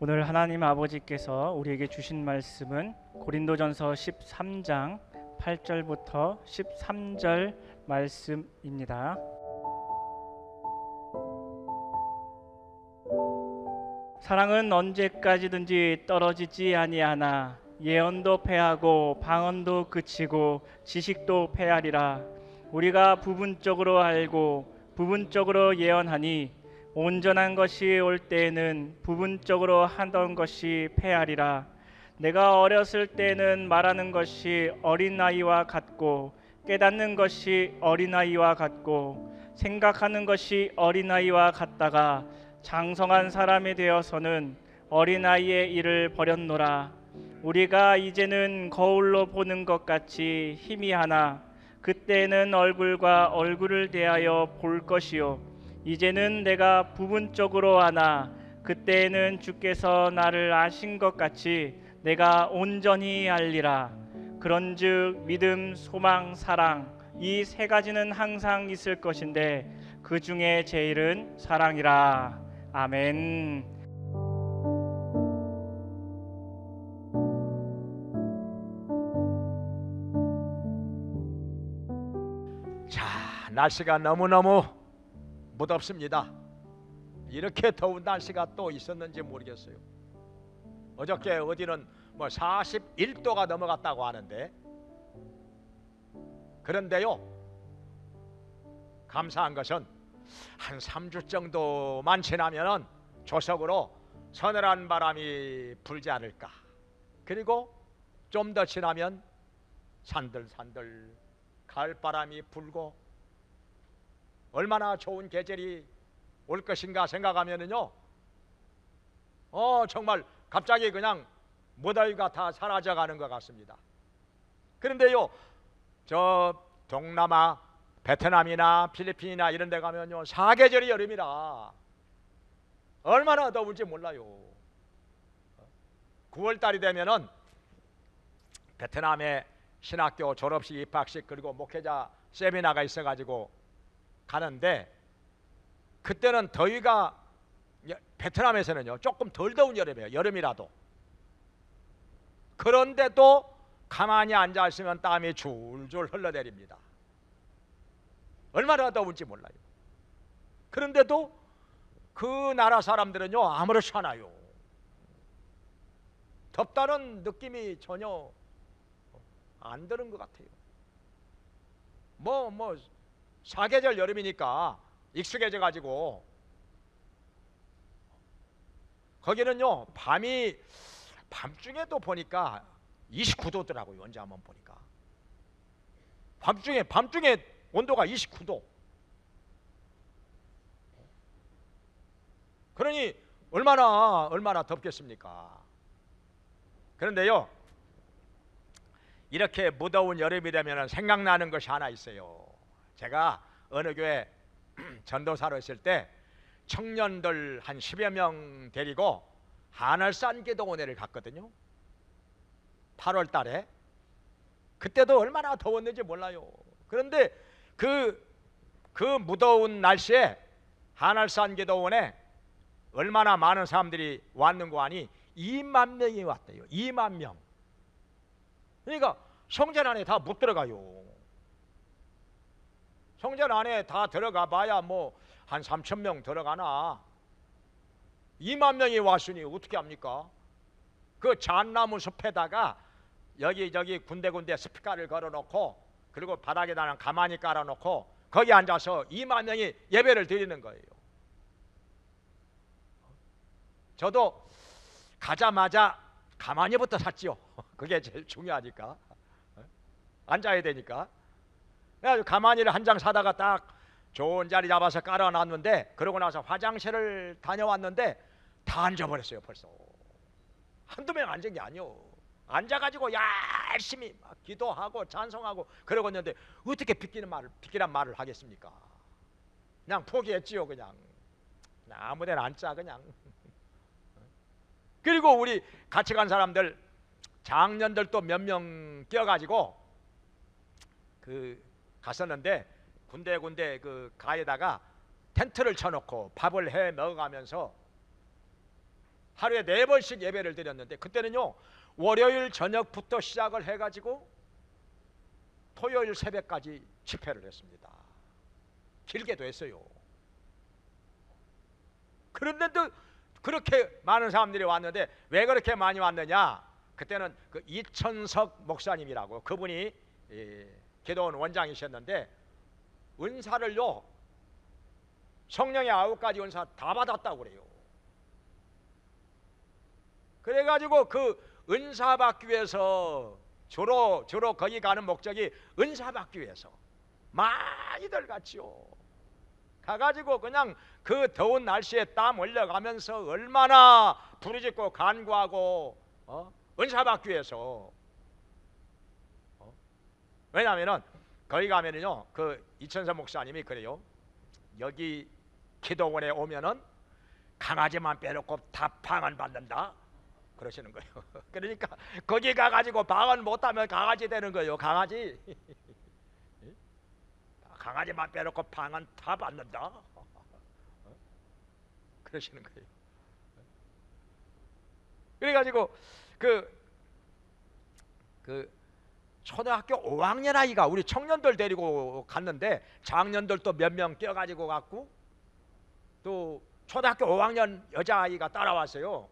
오늘 하나님 아버지께서 우리에게 주신 말씀은 고린도전서 13장 8절부터 13절 말씀입니다. 사랑은 언제까지든지 떨어지지 아니하나 예언도 패하고 방언도 그치고 지식도 패하리라. 우리가 부분적으로 알고 부분적으로 예언하니 온전한 것이 올 때에는 부분적으로 하던 것이 패하리라. 내가 어렸을 때는 말하는 것이 어린아이와 같고 깨닫는 것이 어린아이와 같고 생각하는 것이 어린아이와 같다가 장성한 사람이 되어서는 어린아이의 일을 버렸노라. 우리가 이제는 거울로 보는 것 같이 희미하나 그때는 얼굴과 얼굴을 대하여 볼 것이요 이제는 내가 부분적으로 아나 그때에는 주께서 나를 아신 것 같이 내가 온전히 알리라. 그런즉 믿음, 소망, 사랑 이 세 가지는 항상 있을 것인데 그 중에 제일은 사랑이라. 아멘. 자, 날씨가 너무너무 무덥습니다. 이렇게 더운 날씨가 또 있었는지 모르겠어요. 어저께 어디는 뭐 41도가 넘어갔다고 하는데, 그런데요, 감사한 것은 한 3주 정도만 지나면은 조석으로 서늘한 바람이 불지 않을까. 그리고 좀 더 지나면 산들산들 가을바람이 불고 얼마나 좋은 계절이 올 것인가 생각하면은요, 정말 갑자기 그냥 무더위가 다 사라져가는 것 같습니다. 그런데요, 저 동남아 베트남이나 필리핀이나 이런 데 가면요, 사계절이 여름이라 얼마나 더울지 몰라요. 9월달이 되면은 베트남에 신학교 졸업식, 입학식, 그리고 목회자 세미나가 있어가지고 가는데, 그때는 더위가 베트남에서는요 조금 덜 더운 여름이에요. 여름이라도. 그런데도 가만히 앉아 있으면 땀이 줄줄 흘러내립니다. 얼마나 더운지 몰라요. 그런데도 그 나라 사람들은요 아무렇지 않아요. 덥다는 느낌이 전혀 안 드는 것 같아요. 뭐 사계절 여름이니까 익숙해져 가지고, 거기는요 밤중에도 보니까 29도더라고요. 언제 한번 보니까 밤중에 온도가 29도. 그러니 얼마나 덥겠습니까? 그런데요, 이렇게 무더운 여름이 되면 생각나는 것이 하나 있어요. 제가 어느 교회 전도사로 있을 때 청년들 한 10여 명 데리고 하늘산 기도원회를 갔거든요. 8월 달에. 그때도 얼마나 더웠는지 몰라요. 그런데 그 무더운 날씨에 하늘산 기도원에 얼마나 많은 사람들이 왔는고 하니 2만 명이 왔대요. 2만 명. 그러니까 성전 안에 다 못 들어가요. 성전 안에 다 들어가 봐야 뭐 한 3천 명 들어가나. 2만 명이 왔으니 어떻게 합니까? 그 잣나무 숲에다가 여기저기 군데군데 스피커를 걸어놓고, 그리고 바닥에다가 가만히 깔아놓고 거기 앉아서 2만 명이 예배를 드리는 거예요. 저도 가자마자 가만히부터 샀지요. 그게 제일 중요하니까. 앉아야 되니까. 그래서 가만히를 한 장 사다가 딱 좋은 자리 잡아서 깔아놨는데, 그러고 나서 화장실을 다녀왔는데 다 앉아버렸어요. 벌써 한두 명 앉은 게 아니요. 앉아가지고 열심히 막 기도하고 찬송하고 그러고 있는데 어떻게 비키란 말을 하겠습니까? 그냥 포기했지요. 그냥 아무데나 앉자 그냥. 그리고 우리 같이 간 사람들 장년들도 몇 명 껴가지고 갔었는데, 군데군데 그 가에다가 텐트를 쳐놓고 밥을 해 먹어가면서 하루에 4번씩 예배를 드렸는데 그때는요 월요일 저녁부터 시작을 해가지고 토요일 새벽까지 집회를 했습니다. 길게도 했어요. 그런데도 그렇게 많은 사람들이 왔는데 왜 그렇게 많이 왔느냐? 그때는 그 이천석 목사님이라고 그분이 기도원 원장이셨는데 은사를요 성령의 9가지 은사 다 받았다고 그래요. 그래가지고 그 은사 받기 위해서 주로 거기 가는 목적이 은사 받기 위해서 많이들 갔지요. 가가지고 그냥 그 더운 날씨에 땀 흘려가면서 얼마나 부르짖고 간구하고 은사 받기 위해서. 왜냐하면은 거기 가면은요 그 이천선 목사님이 그래요. 여기 기도원에 오면은 강아지만 빼놓고 다 방언 받는다 그러시는 거예요. 그러니까 거기 가가지고 방언 못하면 강아지 되는 거예요. 강아지. 강아지만 빼놓고 방언 다 받는다 그러시는 거예요. 그래가지고 그 초등학교 5학년 아이가 우리 청년들 데리고 갔는데 장년들도 몇 명 껴가지고 갔고 또 초등학교 5학년 여자아이가 따라왔어요.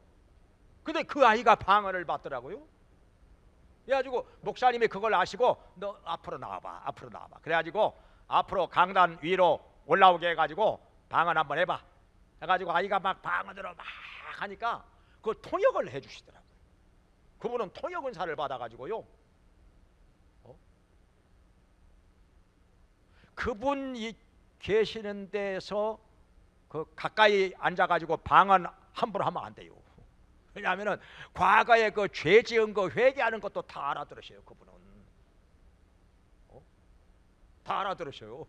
근데 그 아이가 방언을 받더라고요. 그래가지고 목사님이 그걸 아시고 너 앞으로 나와봐 앞으로 나와봐 그래가지고 앞으로 강단 위로 올라오게 해가지고 방언 한번 해봐 해가지고 아이가 막 방언으로 막 하니까 그 통역을 해주시더라고요. 그분은 통역 은사를 받아가지고요 그분이 계시는 데서 그 가까이 앉아가지고 방언 함부로 하면 안 돼요. 왜냐하면은 과거에 그 죄 지은 거 회개하는 것도 다 알아들으셔요. 그분은 다 알아들으셔요.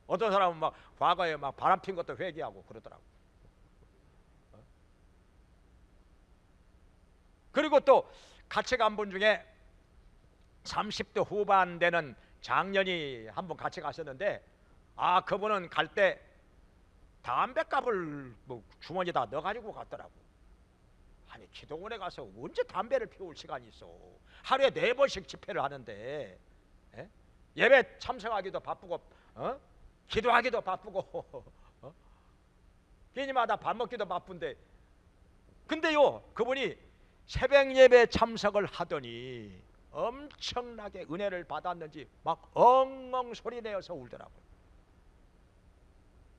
어떤 사람은 막 과거에 막 바람 핀 것도 회개하고 그러더라고. 그리고 또 같이 간 분 중에 30대 후반 되는 장년이 한 분 같이 가셨는데 그분은 갈 때 담배값을 뭐 주머니에다 넣어가지고 갔더라고. 아니 기도원에 가서 언제 담배를 피울 시간이 있어. 하루에 4번씩 집회를 하는데 예배 참석하기도 바쁘고 기도하기도 바쁘고 끼니마다 밥 먹기도 바쁜데 근데요 그분이 새벽 예배 참석을 하더니 엄청나게 은혜를 받았는지 막 엉엉 소리내어서 울더라고요.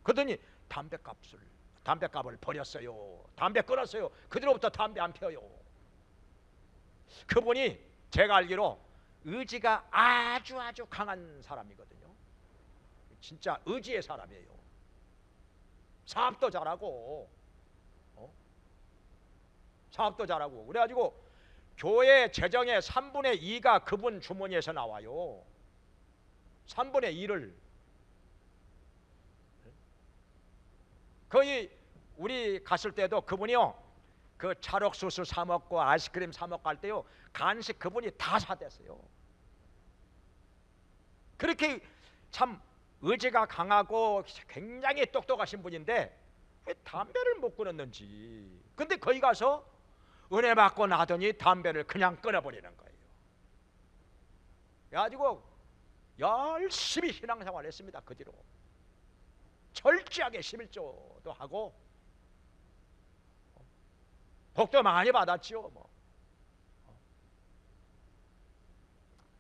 그러더니 담배값을 버렸어요. 담배 끊었어요. 그 뒤로부터 담배 안 펴요. 그분이 제가 알기로 의지가 아주 강한 사람이거든요. 진짜 의지의 사람이에요. 사업도 잘하고 사업도 잘하고 그래가지고 교회 재정의 3분의 2가 그분 주머니에서 나와요. 3분의 2를 거의 우리 갔을 때도 그분이요 그 찰옥수수 사 먹고 아이스크림 사 먹고 할 때요 간식 그분이 다 사댔어요. 그렇게 참 의지가 강하고 굉장히 똑똑하신 분인데 왜 담배를 못 끊었는지. 근데 거기 가서 은혜 받고 나더니 담배를 그냥 끊어버리는 거예요. 그래가지고 열심히 신앙생활을 했습니다. 그 뒤로 철저하게 11조도 하고 복도 많이 받았지요. 뭐.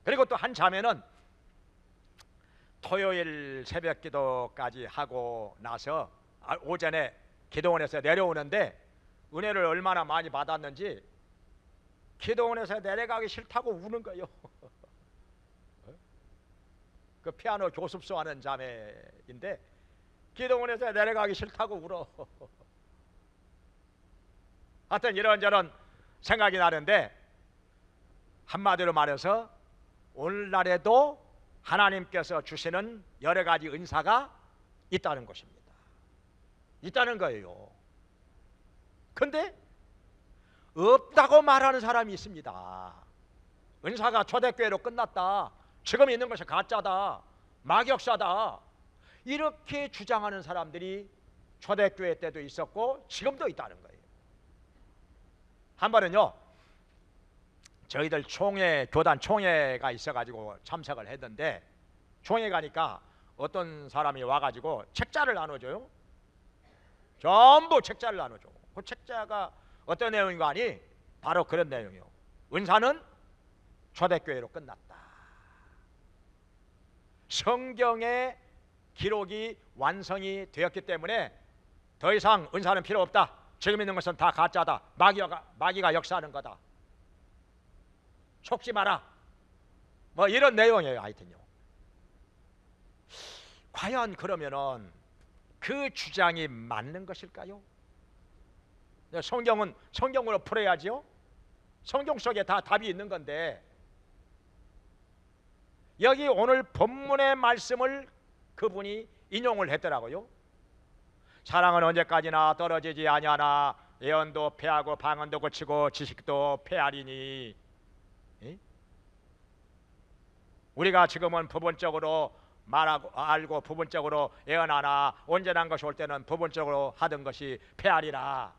그리고 또 한 자매는 토요일 새벽 기도까지 하고 나서 오전에 기도원에서 내려오는데 은혜를 얼마나 많이 받았는지 기도원에서 내려가기 싫다고 우는 거예요. 그 피아노 교습소 하는 자매인데 기도원에서 내려가기 싫다고 울어. 하여튼 이런저런 생각이 나는데 한마디로 말해서 오늘날에도 하나님께서 주시는 여러 가지 은사가 있다는 것입니다. 있다는 거예요. 근데 없다고 말하는 사람이 있습니다. 은사가 초대교회로 끝났다. 지금 있는 것이 가짜다. 막역사다. 이렇게 주장하는 사람들이 초대교회 때도 있었고 지금도 있다는 거예요. 한 번은요, 저희들 총회, 교단 총회가 있어가지고 참석을 했는데, 총회 가니까 어떤 사람이 와가지고 책자를 나눠줘요. 전부 책자를 나눠줘. 그 책자가 어떤 내용인가 하니 바로 그런 내용이요. 은사는 초대교회로 끝났다. 성경의 기록이 완성이 되었기 때문에 더 이상 은사는 필요 없다. 지금 있는 것은 다 가짜다. 마귀가 역사하는 거다. 속지 마라. 뭐 이런 내용이에요. 하여튼요. 과연 그러면은 그 주장이 맞는 것일까요? 성경은 성경으로 풀어야지요. 성경 속에 다 답이 있는 건데, 여기 오늘 본문의 말씀을 그분이 인용을 했더라고요. 사랑은 언제까지나 떨어지지 아니하나 예언도 패하고 방언도 거치고 지식도 패하리니. 우리가 지금은 부분적으로 말하고 알고 부분적으로 예언하나 온전한 것이 올 때는 부분적으로 하던 것이 패하리라.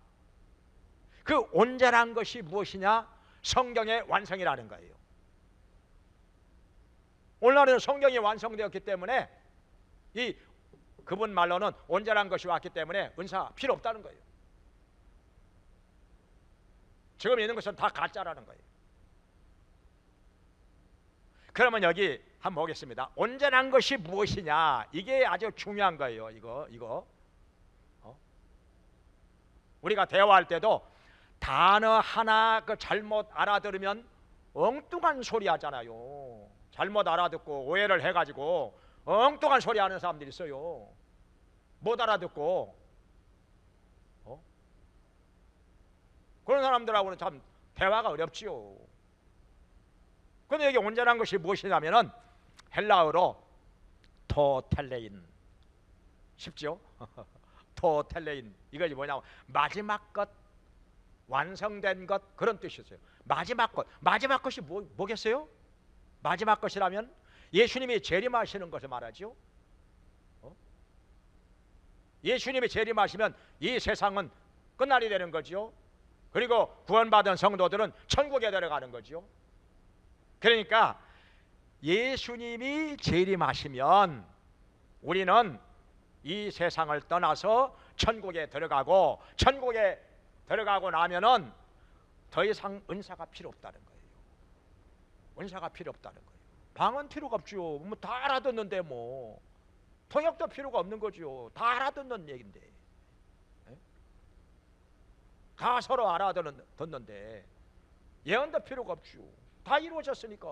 그 온전한 것이 무엇이냐? 성경의 완성이라는 거예요. 오늘날에는 성경이 완성되었기 때문에 이 그분 말로는 온전한 것이 왔기 때문에 은사 필요 없다는 거예요. 지금 있는 것은 다 가짜라는 거예요. 그러면 여기 한번 보겠습니다. 온전한 것이 무엇이냐? 이게 아주 중요한 거예요. 이거. 우리가 대화할 때도 단어 하나 그 잘못 알아들으면 엉뚱한 소리 하잖아요. 잘못 알아듣고 오해를 해가지고 엉뚱한 소리 하는 사람들이 있어요. 못 알아듣고. 그런 사람들하고는 참 대화가 어렵지요. 그런데 여기 온전한 것이 무엇이냐면은 헬라어로 토텔레인. 쉽죠? 토텔레인. 이것이 뭐냐면 마지막 것, 완성된 것, 그런 뜻이었어요. 마지막 것. 마지막 것이 뭐겠어요? 마지막 것이라면 예수님이 재림하시는 것을 말하죠. 예수님이 재림하시면 이 세상은 끝날이 되는 거죠. 그리고 구원받은 성도들은 천국에 들어가는 거죠. 그러니까 예수님이 재림하시면 우리는 이 세상을 떠나서 천국에 들어가고, 천국에 들어가고 나면은 더 이상 은사가 필요 없다는 거예요. 은사가 필요 없다는 거예요. 방언 필요가 없죠. 뭐 다 알아듣는데 뭐 통역도 필요가 없는 거죠. 다 알아듣는 얘긴데, 다 서로 알아듣는데 예언도 필요가 없죠. 다 이루어졌으니까.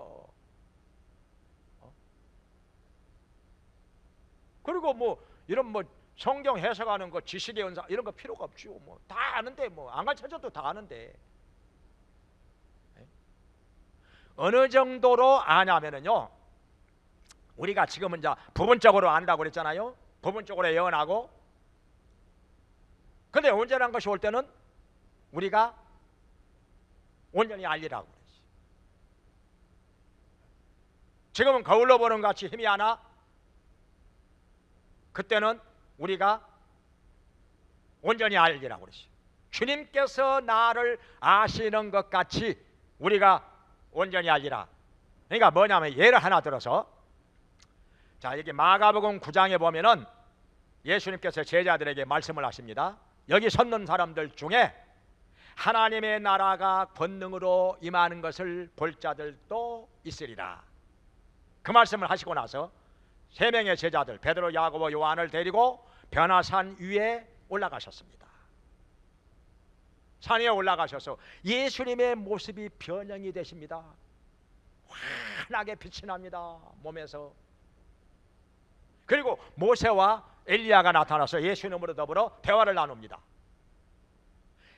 그리고 뭐 이런 뭐 성경 해석하는 거, 지식의 은사 이런 거 필요가 없죠. 뭐 다 아는데, 뭐 안 가르쳐줘도 다 아는데. 어느 정도로 아냐면은요, 우리가 지금은 이제 부분적으로 안다고 그랬잖아요. 부분적으로 예언하고. 근데 온전한 것이 올 때는 우리가 온전히 알리라고 그랬어요. 지금은 거울로 보는 것 같이 희미하나 그때는 우리가 온전히 알리라고 그랬어요. 주님께서 나를 아시는 것 같이 우리가 온전히 알리라. 그러니까 뭐냐면 예를 하나 들어서, 자, 여기 마가복음 9장에 보면은 예수님께서 제자들에게 말씀을 하십니다. 여기 섰는 사람들 중에 하나님의 나라가 권능으로 임하는 것을 볼 자들도 있으리라. 그 말씀을 하시고 나서 세 명의 제자들 베드로, 야고보, 요한을 데리고 변화산 위에 올라가셨습니다. 산 위에 올라가셔서 예수님의 모습이 변형이 되십니다. 환하게 빛이 납니다, 몸에서. 그리고 모세와 엘리야가 나타나서 예수님으로 더불어 대화를 나눕니다.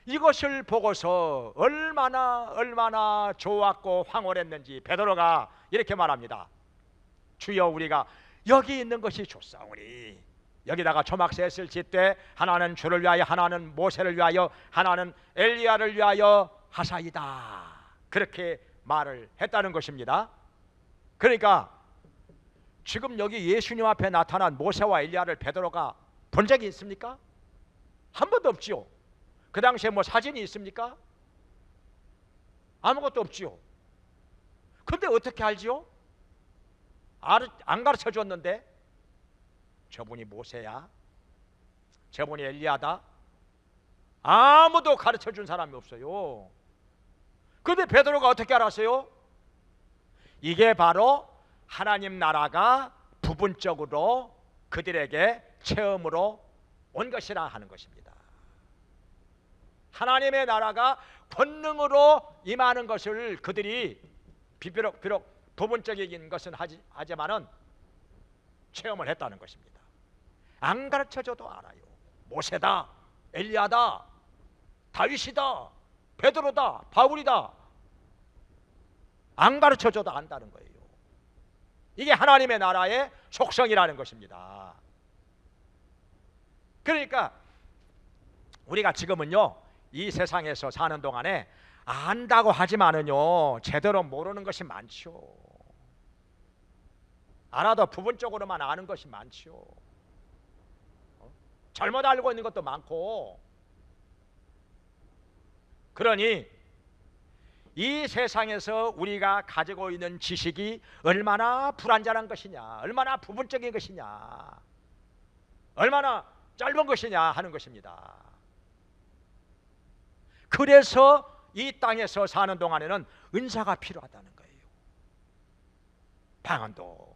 이것을 보고서 얼마나 좋았고 황홀했는지 베드로가 이렇게 말합니다. 주여, 우리가 여기 있는 것이 좋사오니 여기다가 초막셋을 짓되 하나는 주를 위하여, 하나는 모세를 위하여, 하나는 엘리야를 위하여 하사이다. 그렇게 말을 했다는 것입니다. 그러니까 지금 여기 예수님 앞에 나타난 모세와 엘리야를 베드로가 본 적이 있습니까? 한 번도 없지요. 그 당시에 뭐 사진이 있습니까? 아무것도 없지요. 근데 어떻게 알지요? 안 가르쳐 줬는데 저분이 모세야? 저분이 엘리야다? 아무도 가르쳐 준 사람이 없어요. 근데 베드로가 어떻게 알았어요? 이게 바로 하나님 나라가 부분적으로 그들에게 체험으로 온 것이라 하는 것입니다. 하나님의 나라가 권능으로 임하는 것을 그들이 비록 부분적인 것은 하지만은 체험을 했다는 것입니다. 안 가르쳐줘도 알아요. 모세다, 엘리야다, 다윗이다, 베드로다, 바울이다. 안 가르쳐줘도 안다는 거예요. 이게 하나님의 나라의 속성이라는 것입니다. 그러니까 우리가 지금은요, 이 세상에서 사는 동안에 안다고 하지만은요 제대로 모르는 것이 많죠. 알아도 부분적으로만 아는 것이 많죠. 잘못 알고 있는 것도 많고. 그러니 이 세상에서 우리가 가지고 있는 지식이 얼마나 불완전한 것이냐, 얼마나 부분적인 것이냐, 얼마나 짧은 것이냐 하는 것입니다. 그래서 이 땅에서 사는 동안에는 은사가 필요하다는 거예요. 방언도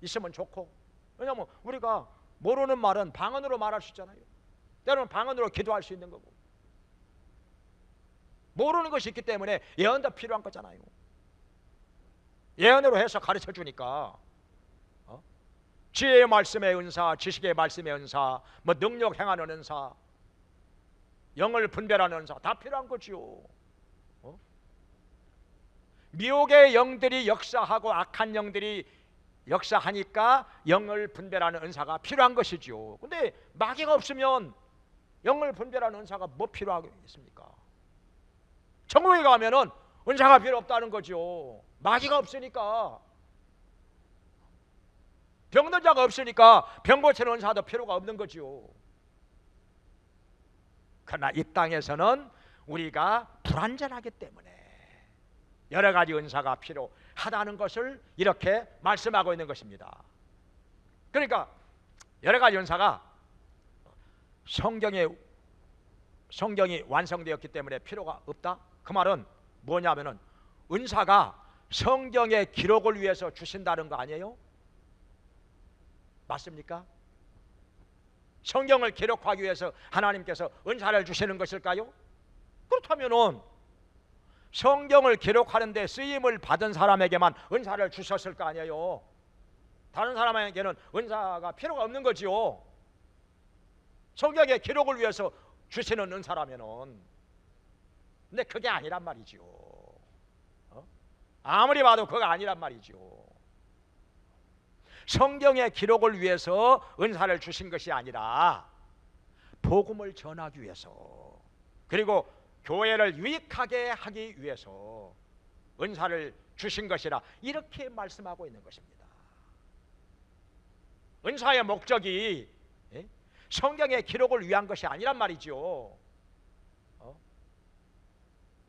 있으면 좋고, 왜냐하면 우리가 모르는 말은 방언으로 말할 수 있잖아요. 때로는 방언으로 기도할 수 있는 거고, 모르는 것이 있기 때문에 예언도 필요한 거잖아요. 예언으로 해서 가르쳐 주니까 지혜의 말씀의 은사, 지식의 말씀의 은사, 뭐 능력 행하는 은사, 영을 분별하는 은사 다 필요한 거지요. 미혹의 영들이 역사하고 악한 영들이 역사하니까 영을 분별하는 은사가 필요한 것이지요. 근데 마귀가 없으면 영을 분별하는 은사가 뭐 필요하겠습니까? 천국에 가면은 은사가 필요 없다는 거죠. 마귀가 없으니까, 병든 자가 없으니까 병 고치는 은사도 필요가 없는 거죠. 그러나 이 땅에서는 우리가 불완전하기 때문에 여러 가지 은사가 필요하다는 것을 이렇게 말씀하고 있는 것입니다. 그러니까 여러 가지 은사가 성경이 완성되었기 때문에 필요가 없다? 그 말은 뭐냐면은 은사가 성경의 기록을 위해서 주신다는 거 아니에요? 맞습니까? 성경을 기록하기 위해서 하나님께서 은사를 주시는 것일까요? 그렇다면은 성경을 기록하는 데 쓰임을 받은 사람에게만 은사를 주셨을 거 아니에요? 다른 사람에게는 은사가 필요가 없는 거지요. 성경의 기록을 위해서 주시는 은사라면은. 근데 그게 아니란 말이지요. 아무리 봐도 그거 아니란 말이지요. 성경의 기록을 위해서 은사를 주신 것이 아니라 복음을 전하기 위해서, 그리고 교회를 유익하게 하기 위해서 은사를 주신 것이라 이렇게 말씀하고 있는 것입니다. 은사의 목적이 성경의 기록을 위한 것이 아니란 말이죠.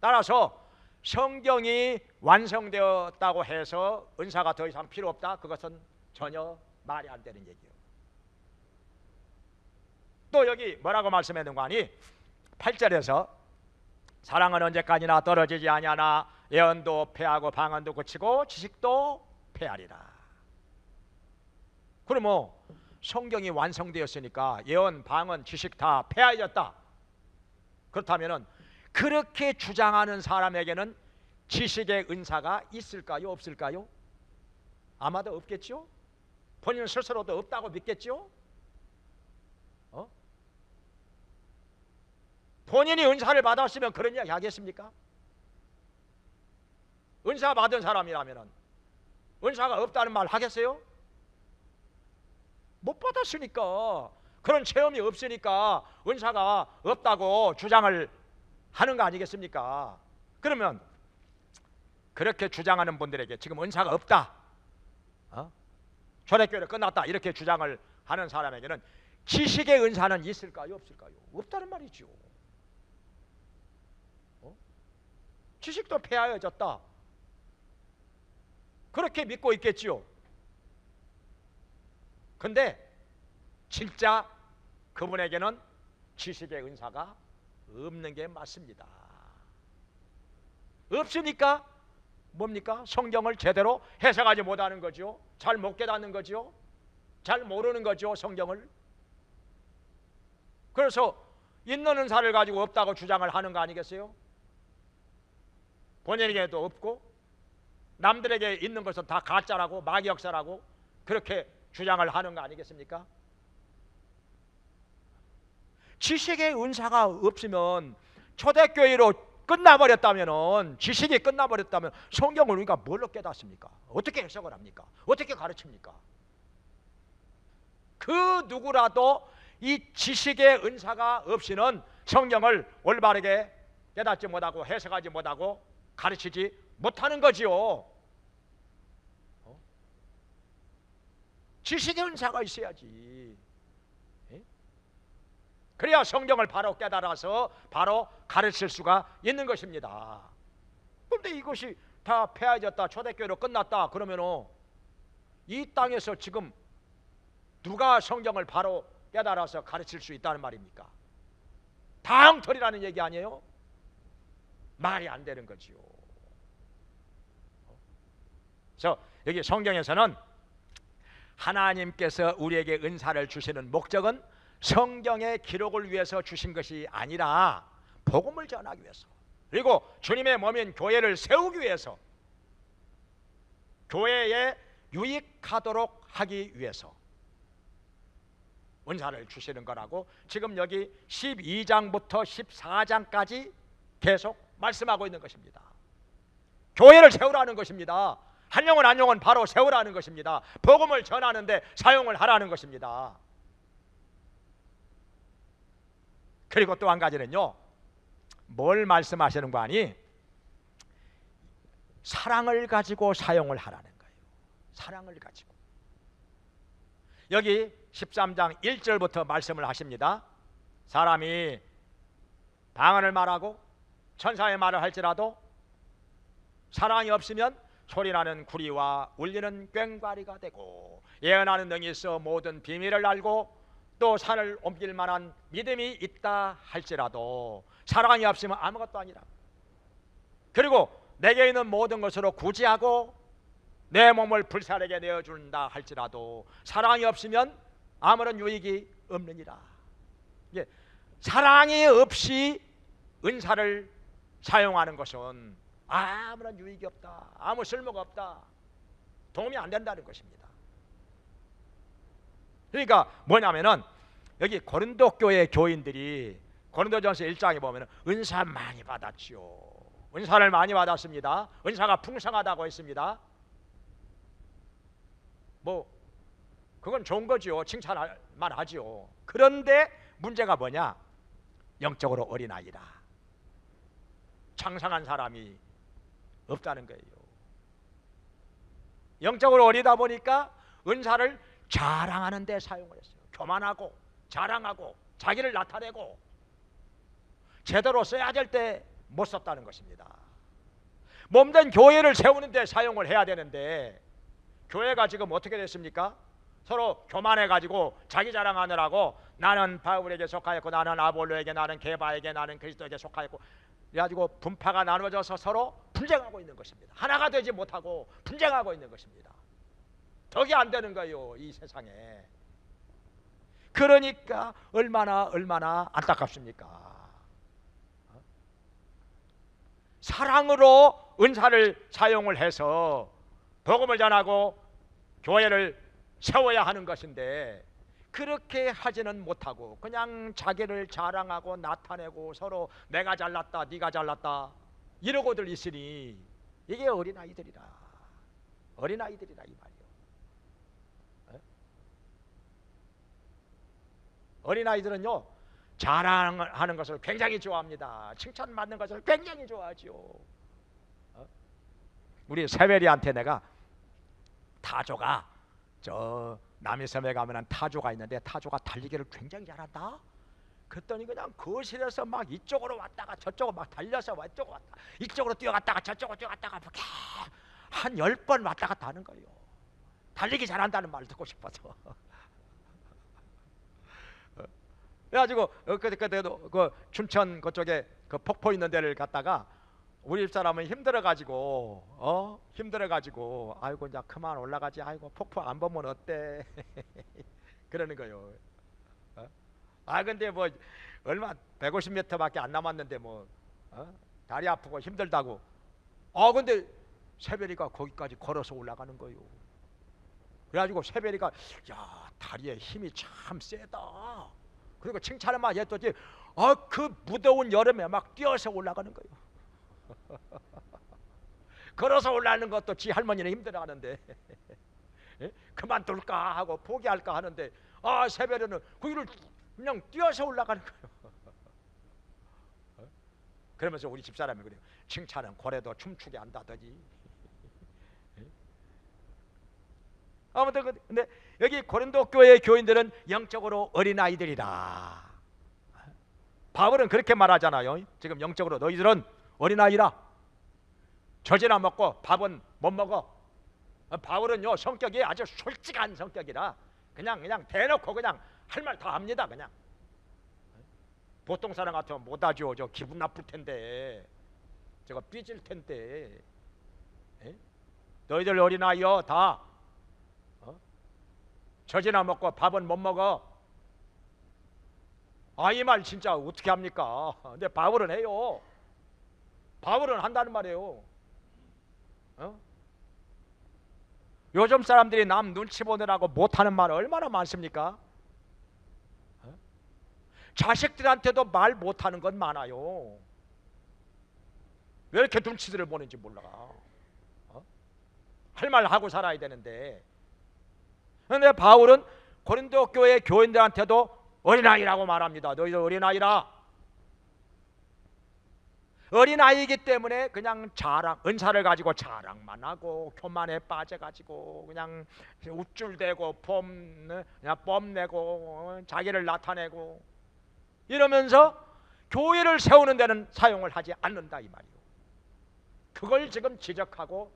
따라서 성경이 완성되었다고 해서 은사가 더 이상 필요 없다? 그것은 전혀 말이 안 되는 얘기예요. 또 여기 뭐라고 말씀했는 거 아니? 8절에서 사랑은 언제까지나 떨어지지 아니하나 예언도 패하고 방언도 그치고 지식도 패하리라. 그러면 성경이 완성되었으니까 예언, 방언, 지식 다 패하였다. 그렇다면은 그렇게 주장하는 사람에게는 지식의 은사가 있을까요? 없을까요? 아마도 없겠죠? 본인 스스로도 없다고 믿겠죠? 본인이 은사를 받았으면 그런 이야기 하겠습니까? 은사 받은 사람이라면 은사가 없다는 말 하겠어요? 못 받았으니까, 그런 체험이 없으니까 은사가 없다고 주장을 하는 거 아니겠습니까? 그러면 그렇게 주장하는 분들에게 지금 은사가 없다, 초대교회를 끝났다 이렇게 주장을 하는 사람에게는 지식의 은사는 있을까요? 없을까요? 없다는 말이죠. 지식도 폐하여졌다. 그렇게 믿고 있겠지요. 근데 진짜 그분에게는 지식의 은사가 없는 게 맞습니다. 없으니까 뭡니까? 성경을 제대로 해석하지 못하는 거죠. 잘 못 깨닫는 거죠. 잘 모르는 거죠, 성경을. 그래서 있는 은사를 가지고 없다고 주장을 하는 거 아니겠어요? 본인에게도 없고 남들에게 있는 것은 다 가짜라고, 마귀 역사라고 그렇게 주장을 하는 거 아니겠습니까? 지식의 은사가 없으면, 초대교회로 끝나버렸다면, 지식이 끝나버렸다면 성경을 우리가 뭘로 깨닫습니까? 어떻게 해석을 합니까? 어떻게 가르칩니까? 그 누구라도 이 지식의 은사가 없이는 성경을 올바르게 깨닫지 못하고 해석하지 못하고 가르치지 못하는 거지요. 지식의 은사가 있어야지. 그래야 성경을 바로 깨달아서 바로 가르칠 수가 있는 것입니다. 그런데 이것이 다 폐해졌다, 초대교회로 끝났다 그러면은 이 땅에서 지금 누가 성경을 바로 깨달아서 가르칠 수 있다는 말입니까? 다 엉터리라는 얘기 아니에요? 말이 안 되는 거지요. 그래서 여기 성경에서는 하나님께서 우리에게 은사를 주시는 목적은 성경의 기록을 위해서 주신 것이 아니라 복음을 전하기 위해서, 그리고 주님의 몸인 교회를 세우기 위해서, 교회에 유익하도록 하기 위해서 은사를 주시는 거라고 지금 여기 12장부터 14장까지 계속 말씀하고 있는 것입니다. 교회를 세우라는 것입니다. 한 영혼 한 영혼 바로 세우라는 것입니다. 복음을 전하는데 사용을 하라는 것입니다. 그리고 또 한 가지는요, 뭘 말씀하시는 거 아니? 사랑을 가지고 사용을 하라는 거예요. 사랑을 가지고. 여기 13장 1절부터 말씀을 하십니다. 사람이 방언을 말하고 천사의 말을 할지라도 사랑이 없으면 소리나는 구리와 울리는 꽹과리가 되고, 예언하는 능이 있어 모든 비밀을 알고 또 산을 옮길 만한 믿음이 있다 할지라도 사랑이 없으면 아무것도 아니라. 그리고 내게 있는 모든 것으로 구제하고 내 몸을 불살에게 내어준다 할지라도 사랑이 없으면 아무런 유익이 없느니라. 예, 사랑이 없이 은사를 사용하는 것은 아무런 유익이 없다, 아무 쓸모가 없다, 도움이 안 된다는 것입니다. 그러니까 뭐냐면은 여기 고린도 교회 교인들이 고린도전서 1장에 보면은 은사 많이 받았지요. 은사를 많이 받았습니다. 은사가 풍성하다고 했습니다. 뭐 그건 좋은 거죠. 칭찬할 만하죠. 그런데 문제가 뭐냐? 영적으로 어린아이라, 창성한 사람이 없다는 거예요. 영적으로 어리다 보니까 은사를 자랑하는 데 사용을 했어요. 교만하고 자랑하고 자기를 나타내고 제대로 써야 될 때 못 썼다는 것입니다. 몸된 교회를 세우는 데 사용을 해야 되는데 교회가 지금 어떻게 됐습니까? 서로 교만해가지고 자기 자랑하느라고 나는 바울에게 속하였고 나는 아볼로에게, 나는 게바에게, 나는 그리스도에게 속하였고 그래가지고 분파가 나누어져서 서로 분쟁하고 있는 것입니다. 하나가 되지 못하고 분쟁하고 있는 것입니다. 덕이 안 되는 거예요, 이 세상에. 그러니까 얼마나 안타깝습니까? 사랑으로 은사를 사용을 해서 복음을 전하고 교회를 세워야 하는 것인데 그렇게 하지는 못하고 그냥 자기를 자랑하고 나타내고 서로 내가 잘났다, 네가 잘났다 이러고들 있으니 이게 어린아이들이라 이 말이에요. 어린아이들은요, 자랑하는 것을 굉장히 좋아합니다. 칭찬받는 것을 굉장히 좋아하죠. 우리 세베리한테 내가 타조가 저 남이섬에 가면은 타조가 있는데 타조가 달리기를 굉장히 잘한다. 그랬더니 그냥 거실에서 막 이쪽으로 왔다가 저쪽으로 막 달려서 이쪽으로 왔다 이쪽으로 뛰어갔다가 저쪽으로 뛰어갔다가 막 한 10번 왔다 갔다 하는 거예요. 달리기 잘한다는 말 듣고 싶어서. 그래가지고 그때도 그 춘천 그쪽에 그 폭포 있는 데를 갔다가 우리 집사람은 힘들어가지고 아이고 이제 그만 올라가지, 아이고 폭포 안 보면 어때 그러는 거예요. 근데 뭐 얼마 150m밖에 안 남았는데 뭐 다리 아프고 힘들다고. 근데 새별이가 거기까지 걸어서 올라가는 거예요. 그래가지고 새별이가 야 다리에 힘이 참 세다. 그리고 칭찬을 막 했더니 그 무더운 여름에 막 뛰어서 올라가는 거예요. 걸어서 올라가는 것도 지 할머니는 힘들어하는데 그만둘까 하고 포기할까 하는데 새별이는 그 길을 그냥 뛰어서 올라가는 거예요. 그러면서 우리 집사람이 그래요. 칭찬은 고래도 춤추게 한다더니. 아무튼 근데 여기 고린도 교회 교인들은 영적으로 어린아이들이다. 바울은 그렇게 말하잖아요. 지금 영적으로 너희들은 어린아이라. 젖이나 먹고 밥은 못 먹어. 바울은요 성격이 아주 솔직한 성격이라 그냥 대놓고 그냥 할 말 다 합니다. 그냥 보통 사람 같으면 못하죠. 저 기분 나쁠 텐데, 저거 삐질 텐데. 너희들 어린아이여 다 젖이나 먹고 밥은 못 먹어. 이 말 진짜 어떻게 합니까? 근데 바울은 해요. 바울은 한다는 말이에요. 요즘 사람들이 남 눈치 보느라고 못하는 말 얼마나 많습니까? 자식들한테도 말 못하는 건 많아요. 왜 이렇게 눈치들을 보는지 몰라. 할 말 하고 살아야 되는데. 그런데 바울은 고린도 교회 교인들한테도 어린아이라고 말합니다. 너희들 어린아이라. 어린아이이기 때문에 그냥 자랑, 은사를 가지고 자랑만 하고 교만에 빠져가지고 그냥 우쭐대고 그냥 뽐내고 자기를 나타내고 이러면서 교회를 세우는 데는 사용을 하지 않는다 이 말이에요. 그걸 지금 지적하고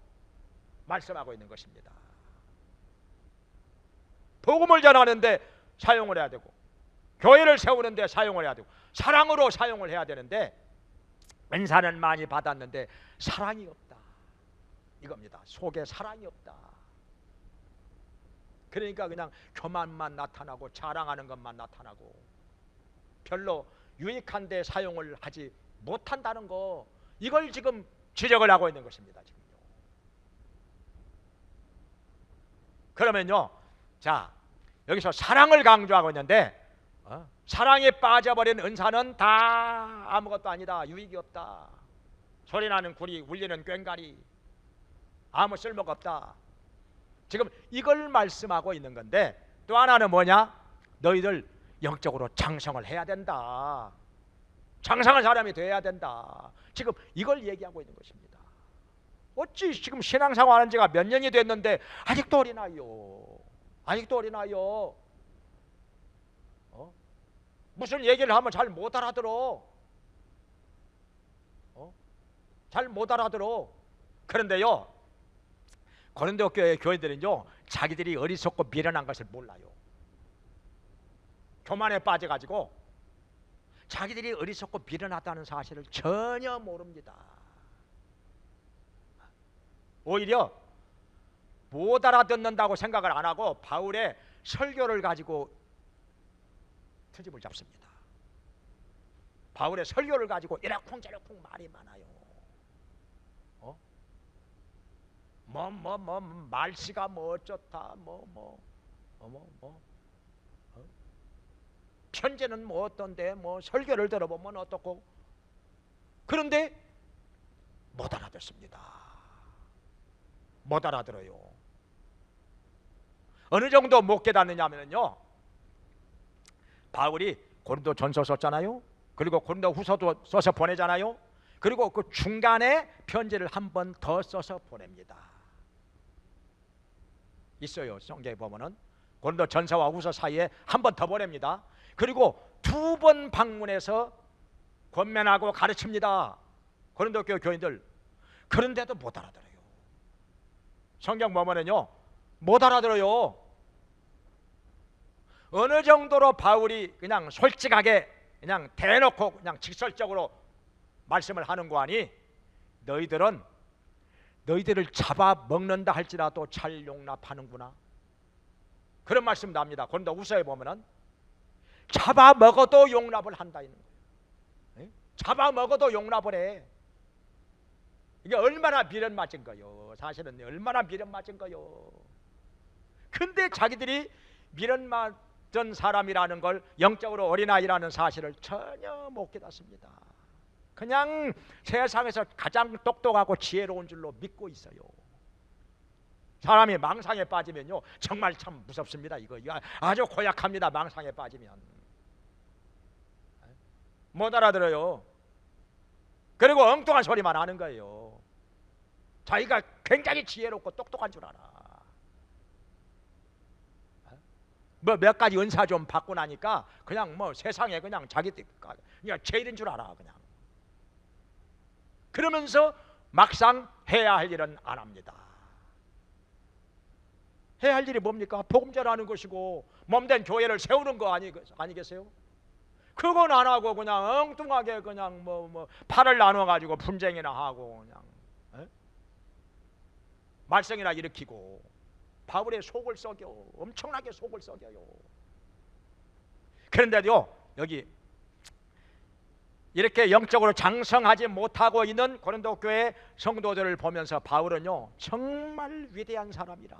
말씀하고 있는 것입니다. 복음을 전하는데 사용을 해야 되고 교회를 세우는데 사용을 해야 되고 사랑으로 사용을 해야 되는데 은사는 많이 받았는데 사랑이 없다 이겁니다. 속에 사랑이 없다. 그러니까 그냥 교만만 나타나고 자랑하는 것만 나타나고 별로 유익한 데 사용을 하지 못한다는 거, 이걸 지금 지적을 하고 있는 것입니다. 지금요. 그러면요, 자 여기서 사랑을 강조하고 있는데 사랑에 빠져버린 은사는 다 아무것도 아니다. 유익이 없다. 소리나는 구리 울리는 꽹과리 아무 쓸모가 없다. 지금 이걸 말씀하고 있는 건데, 또 하나는 뭐냐? 너희들 영적으로 장성을 해야 된다. 장성한 사람이 되어야 된다. 지금 이걸 얘기하고 있는 것입니다. 어찌 지금 신앙생활 하는 지가 몇 년이 됐는데 아직도 어린아이요. 아직도 어린아이요. 무슨 얘기를 하면 잘 못 알아들어. 잘 못 알아들어. 그런데요, 고린도 교회 교인들은요 자기들이 어리석고 미련한 것을 몰라요. 교만에 빠져가지고 자기들이 어리석고 미련하다는 사실을 전혀 모릅니다. 오히려 못 알아듣는다고 생각을 안 하고 바울의 설교를 가지고 트집을 잡습니다. 바울의 설교를 가지고 이라쿵저라쿵 말이 많아요. 말씨가 뭐 어쩌다 편지는 뭐 어떤데 설교를 들어보면 어떻고. 그런데 못 알아듣습니다. 못 알아들어요. 어느 정도 못 깨닫느냐면요, 바울이 고린도 전서 썼잖아요. 그리고 고린도 후서도 써서 보내잖아요. 그리고 그 중간에 편지를 한 번 더 써서 보냅니다. 있어요. 성경에 보면은 고린도 전서와 후서 사이에 한 번 더 보냅니다. 그리고 2번 방문해서 권면하고 가르칩니다. 고린도 교회 교인들. 그런데도 못 알아들어요. 성경 보면은요, 못 알아들어요. 어느 정도로 바울이 그냥 솔직하게 그냥 대놓고 그냥 직설적으로 말씀을 하는 거 아니? 너희들을 잡아먹는다 할지라도 잘 용납하는구나. 그런 말씀 납니다. 고린도 후서에 보면은 잡아먹어도 용납을 한다 있는 거예요. 잡아먹어도 용납을 해. 이게 얼마나 미련 맞은 거요. 사실은 얼마나 미련 맞은 거요. 근데 자기들이 미련 맞은 사람이라는 걸, 영적으로 어린아이라는 사실을 전혀 못 깨닫습니다. 그냥 세상에서 가장 똑똑하고 지혜로운 줄로 믿고 있어요. 사람이 망상에 빠지면요, 정말 참 무섭습니다. 이거 아주 고약합니다. 망상에 빠지면 못 알아들어요. 그리고 엉뚱한 소리만 하는 거예요. 자기가 굉장히 지혜롭고 똑똑한 줄 알아. 뭐 몇 가지 은사 좀 받고 나니까 그냥 뭐 세상에 그냥 자기가 그냥 제일인 줄 알아. 그냥 그러면서 막상 해야 할 일은 안 합니다. 해야 할 일이 뭡니까? 복음 전하는 것이고 몸된 교회를 세우는 거 아니겠어요? 그건 안 하고 그냥 엉뚱하게 그냥 뭐 팔을 나눠 가지고 분쟁이나 하고 그냥 말썽이나 일으키고 바울의 속을 썩여. 엄청나게 속을 썩여요. 그런데도요, 여기 이렇게 영적으로 장성하지 못하고 있는 고린도 교회 성도들을 보면서 바울은요, 정말 위대한 사람이라.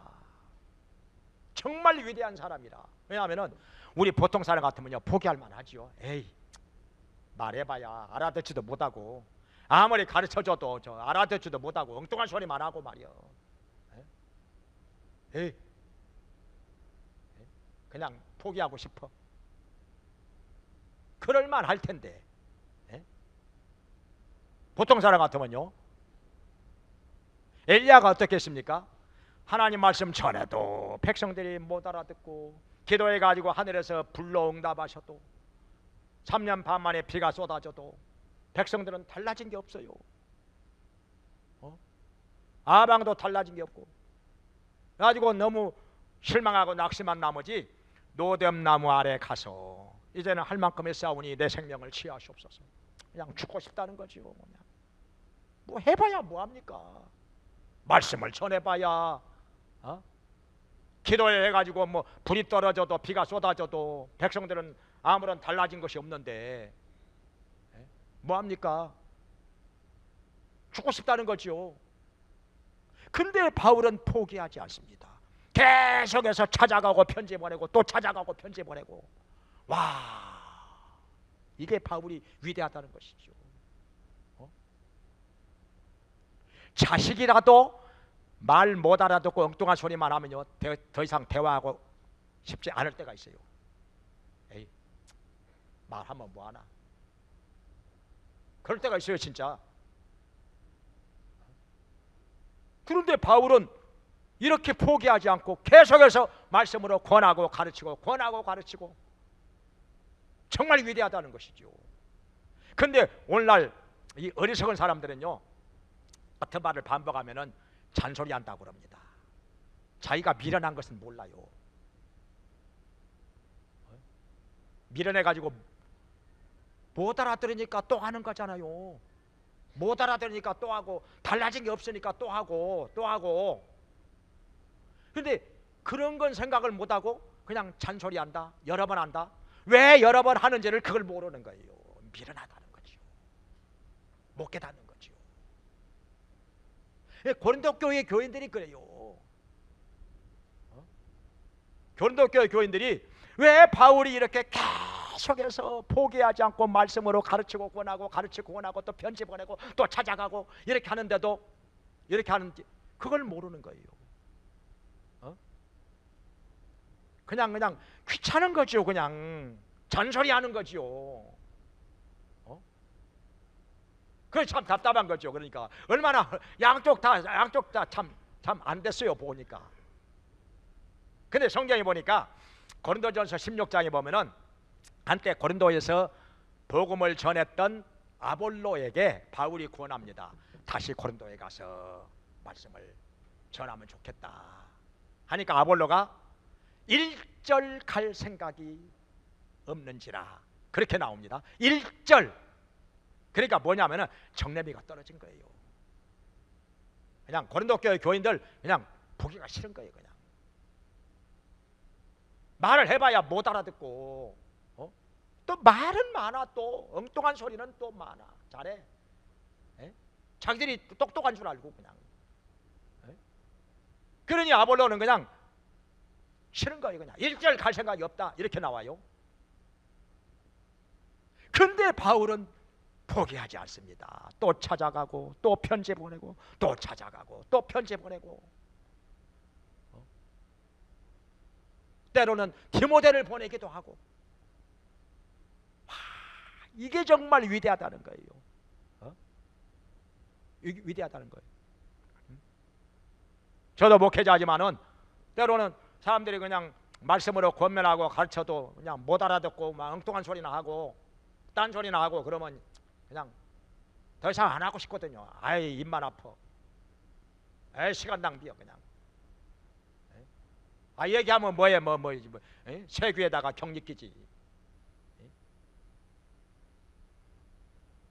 정말 위대한 사람이라. 왜냐하면은 우리 보통 사람 같으면요, 포기할 만하지요. 에이, 말해봐야 알아듣지도 못하고, 아무리 가르쳐줘도 알아듣지도 못하고 엉뚱한 소리만 하고 말이요. 에이, 그냥 포기하고 싶어. 그럴만 할 텐데. 보통 사람 같으면요, 엘리야가 어떻게 했습니까? 하나님 말씀 전해도 백성들이 못 알아듣고, 기도해 가지고 하늘에서 불로 응답하셔도 3년 반 만에 비가 쏟아져도 백성들은 달라진 게 없어요. 아방도 달라진 게 없고, 가지고 너무 실망하고 낙심한 나머지 노뎀나무 아래 가서 이제는 할 만큼 했사오니 내 생명을 취하시옵소서. 그냥 죽고 싶다는 거죠. 그냥 뭐 해봐야 뭐합니까? 말씀을 전해봐야 기도해가지고 뭐 불이 떨어져도 비가 쏟아져도 백성들은 아무런 달라진 것이 없는데 뭐합니까? 죽고 싶다는 거죠. 근데 바울은 포기하지 않습니다. 계속해서 찾아가고 편지 보내고 또 찾아가고 편지 보내고. 와, 이게 바울이 위대하다는 것이죠. 자식이라도 말 못 알아듣고 엉뚱한 소리만 하면요, 더 이상 대화하고 싶지 않을 때가 있어요. 에이, 말하면 뭐하나. 그럴 때가 있어요, 진짜. 그런데 바울은 이렇게 포기하지 않고 계속해서 말씀으로 권하고 가르치고 정말 위대하다는 것이죠. 근데 오늘날 이 어리석은 사람들은요, 같은 말을 반복하면은 잔소리한다고 그럽니다. 자기가 미련한 것은 몰라요. 미련해가지고 못 알아들으니까 또 하는 거잖아요. 못 알아들으니까 또 하고, 달라진 게 없으니까 또 하고. 근데 그런 건 생각을 못하고 그냥 잔소리한다, 여러 번 한다. 왜 여러 번 하는지를 그걸 모르는 거예요. 미련하다는 거죠. 못 깨닫는 거죠. 고린도 교회 교인들이 그래요. 고린도 교회 교인들이 왜 바울이 이렇게 계속해서 포기하지 않고 말씀으로 가르치고 권하고 또 편지 보내고 또 찾아가고 이렇게 하는데도 이렇게 하는지 그걸 모르는 거예요. 그냥 귀찮은 거죠. 그냥 잔소리하는 거죠. 그게 참 답답한 거죠. 그러니까 얼마나 양쪽 다 참 안 됐어요. 보니까 근데 성경에 보니까 고린도전서 16장에 보면은 한때 고린도에서 복음을 전했던 아볼로에게 바울이 권합니다. 다시 고린도에 가서 말씀을 전하면 좋겠다 하니까 아볼로가 일절 갈 생각이 없는지라 그렇게 나옵니다. 일절. 그러니까 뭐냐면은 정내미가 떨어진 거예요. 그냥 고린도 교회 교인들 그냥 보기가 싫은 거예요. 그냥 말을 해봐야 못 알아듣고 또 말은 많아, 또 엉뚱한 소리는 또 많아. 잘해. 에? 자기들이 똑똑한 줄 알고 그냥. 에? 그러니 아볼로는 그냥 싫은 거예요. 그냥 일절 갈 생각이 없다 이렇게 나와요. 근데 바울은 포기하지 않습니다. 또 찾아가고 또 편지 보내고 또 찾아가고 또 편지 보내고 때로는 디모데를 보내기도 하고. 와, 이게 정말 위대하다는 거예요. 위대하다는 거예요. 저도 목회자지만은 때로는 사람들이 그냥 말씀으로 권면하고 가르쳐도 그냥 못 알아듣고 막 엉뚱한 소리나 하고 딴 소리나 하고 그러면 그냥 더 이상 안 하고 싶거든요. 아이 입만 아파. 에이 시간 낭비야 그냥. 아 얘기하면 뭐해 새 귀에다가 격리 끼지.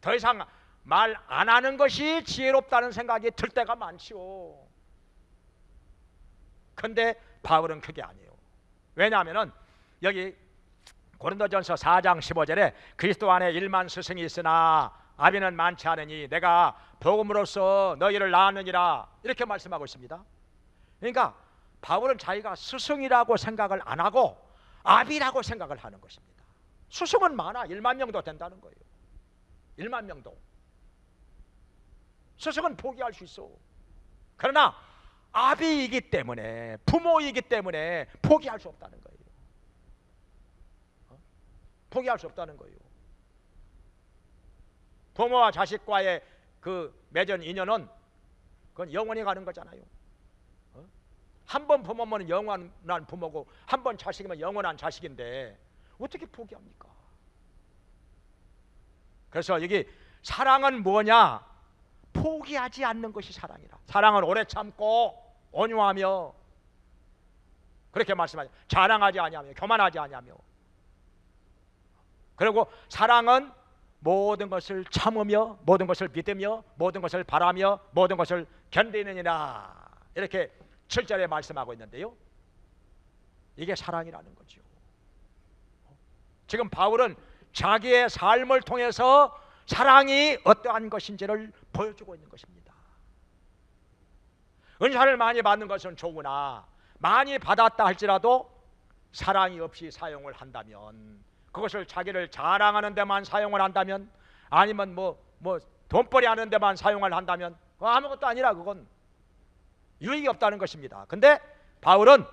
더 이상 말 안 하는 것이 지혜롭다는 생각이 들 때가 많지요. 근데 바울은 그게 아니에요. 왜냐하면은 여기 고린도전서 4장 15절에 그리스도 안에 1만 스승이 있으나 아비는 많지 않으니 내가 복음으로써 너희를 낳았느니라 이렇게 말씀하고 있습니다. 그러니까 바울은 자기가 스승이라고 생각을 안 하고 아비라고 생각을 하는 것입니다. 스승은 많아. 1만 명도 된다는 거예요. 1만 명도. 스승은 포기할 수 있어. 그러나 아비이기 때문에 부모이기 때문에 포기할 수 없다는 거예요. 포기할 수 없다는 거예요. 부모와 자식과의 그 맺은 인연은 그건 영원히 가는 거잖아요. 한 번 부모면 영원한 부모고 한 번 자식이면 영원한 자식인데 어떻게 포기합니까? 그래서 여기 사랑은 뭐냐? 포기하지 않는 것이 사랑이라. 사랑은 오래 참고 온유하며 그렇게 말씀하죠. 자랑하지 아니하며 교만하지 아니하며. 그리고 사랑은 모든 것을 참으며 모든 것을 믿으며 모든 것을 바라며 모든 것을 견디느니라. 이렇게 7절에 말씀하고 있는데요. 이게 사랑이라는 거죠. 지금 바울은 자기의 삶을 통해서 사랑이 어떠한 것인지를 보여주고 있는 것입니다. 은사를 많이 받는 것은 좋으나 많이 받았다 할지라도 사랑이 없이 사용을 한다면, 그것을 자기를 자랑하는 데만 사용을 한다면, 아니면 뭐 돈벌이 하는 데만 사용을 한다면 아무것도 아니라 그건 유익이 없다는 것입니다. 근데 바울은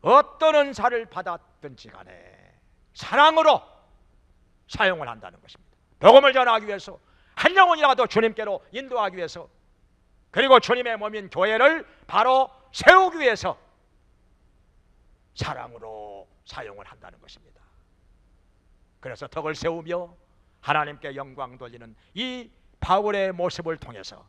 어떤 은사를 받았든지 간에 사랑으로 사용을 한다는 것입니다. 복음을 전하기 위해서, 한 영혼이라도 주님께로 인도하기 위해서, 그리고 주님의 몸인 교회를 바로 세우기 위해서 사랑으로 사용을 한다는 것입니다. 그래서 덕을 세우며 하나님께 영광 돌리는 이 바울의 모습을 통해서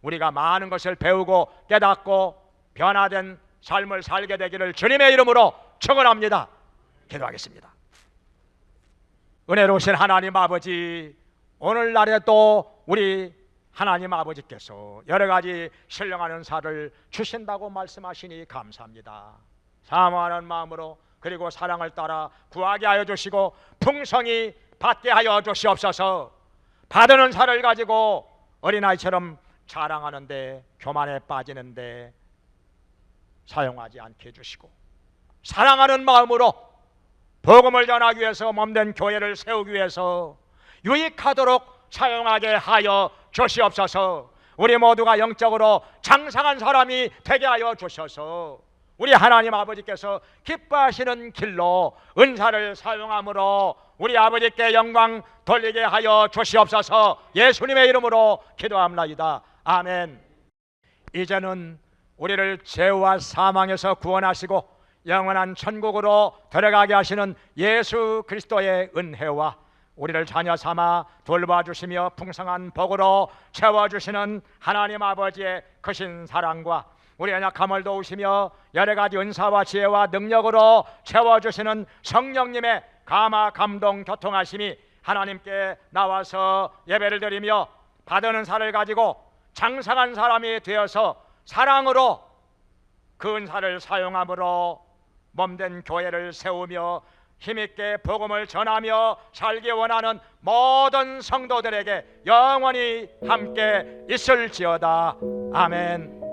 우리가 많은 것을 배우고 깨닫고 변화된 삶을 살게 되기를 주님의 이름으로 축원합니다. 기도하겠습니다. 은혜로우신 하나님 아버지, 오늘날에도 우리 하나님 아버지께서 여러 가지 신령한 은사를 주신다고 말씀하시니 감사합니다. 사모하는 마음으로 그리고 사랑을 따라 구하게 하여 주시고 풍성히 받게 하여 주시옵소서. 받은 은사를 가지고 어린아이처럼 자랑하는데, 교만에 빠지는데 사용하지 않게 해주시고, 사랑하는 마음으로 복음을 전하기 위해서 몸된 교회를 세우기 위해서 유익하도록 사용하게 하여 주시옵소서. 우리 모두가 영적으로 장성한 사람이 되게 하여 주셔서 우리 하나님 아버지께서 기뻐하시는 길로 은사를 사용함으로 우리 아버지께 영광 돌리게 하여 주시옵소서. 예수님의 이름으로 기도합니다. 아멘. 이제는 우리를 죄와 사망에서 구원하시고 영원한 천국으로 들어가게 하시는 예수 그리스도의 은혜와 우리를 자녀 삼아 돌봐주시며 풍성한 복으로 채워주시는 하나님 아버지의 크신 사랑과 우리의 약함을 도우시며 여러 가지 은사와 지혜와 능력으로 채워주시는 성령님의 감화 감동 교통하심이 하나님께 나와서 예배를 드리며 받은 은사를 가지고 장성한 사람이 되어서 사랑으로 그 은사를 사용함으로 몸된 교회를 세우며 힘있게 복음을 전하며 살기 원하는 모든 성도들에게 영원히 함께 있을지어다. 아멘.